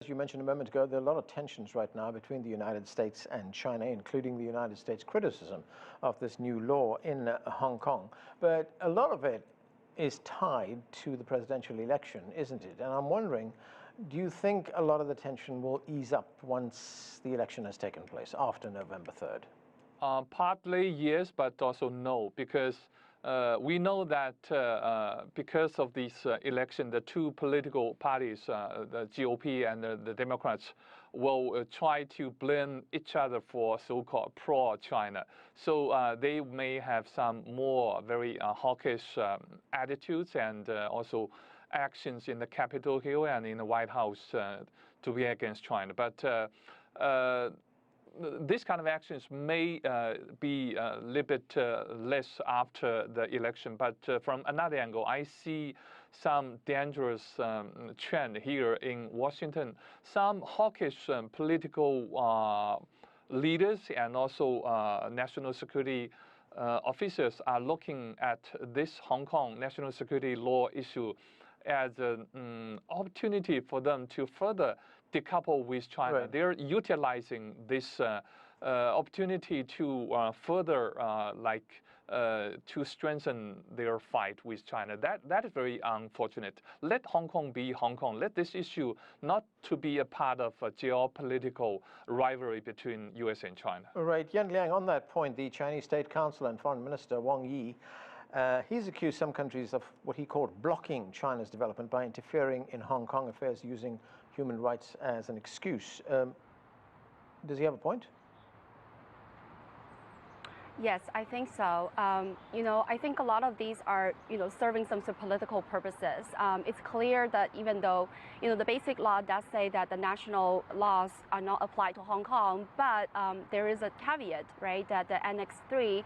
As you mentioned a moment ago, there are a lot of tensions right now between the United States and China, including the United States criticism of this new law in Hong Kong. But a lot of it is tied to the presidential election, isn't it? And I'm wondering, do you think a lot of the tension will ease up once the election has taken place after November 3rd? Partly yes, but also no, because we know that because of this election, the two political parties, the GOP and the Democrats, will try to blame each other for so-called pro-China. So they may have some more very hawkish attitudes and also actions in the Capitol Hill and in the White House to be against China. But this kind of actions may be a little bit less after the election, but from another angle, I see some dangerous trend here in Washington. Some hawkish political leaders and also national security officers are looking at this Hong Kong national security law issue as an opportunity for them to further decouple with China. Right. They're utilizing this opportunity to further to strengthen their fight with China. That is very unfortunate. Let Hong Kong be Hong Kong. Let this issue not to be a part of a geopolitical rivalry between U.S. and China. Right. Yan Liang, on that point, the Chinese State Council and Foreign Minister Wang Yi, he's accused some countries of what he called blocking China's development by interfering in Hong Kong affairs using human rights as an excuse. Does he have a point? Yes, I think so. I think a lot of these are, serving some sort of political purposes. It's clear that even though, the basic law does say that the national laws are not applied to Hong Kong, but there is a caveat, right, that the Annex 3,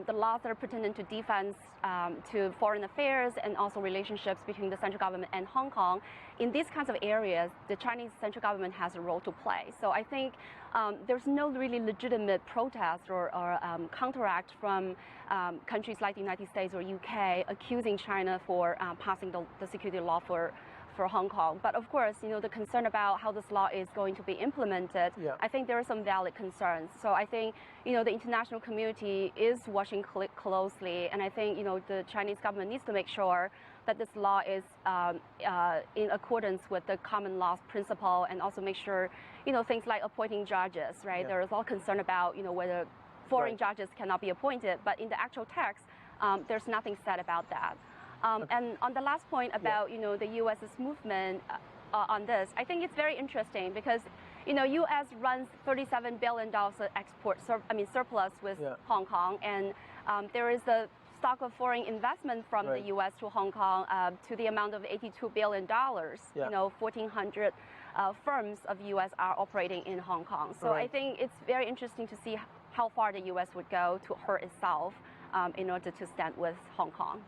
the laws that are pertinent to defense, to foreign affairs, and also relationships between the central government and Hong Kong, in these kinds of areas, the Chinese central government has a role to play. So I think there's no really legitimate protest or counteract from countries like the United States or UK accusing China for passing the security law for Hong Kong. But of course, the concern about how this law is going to be implemented, yeah. I think there are some valid concerns. So I think, the international community is watching closely, and I think, the Chinese government needs to make sure that this law is in accordance with the common law principle, and also make sure, things like appointing judges, right? Yeah. There is all concern about, whether foreign right. judges cannot be appointed, but in the actual text, there's nothing said about that. And on the last point about, yeah. The U.S.'s movement on this, I think it's very interesting because, U.S. runs $37 billion surplus with yeah. Hong Kong, and there is a stock of foreign investment from right. the U.S. to Hong Kong to the amount of $82 billion. Yeah. 1,400 firms of U.S. are operating in Hong Kong. So right. I think it's very interesting to see how far the U.S. would go to hurt itself in order to stand with Hong Kong.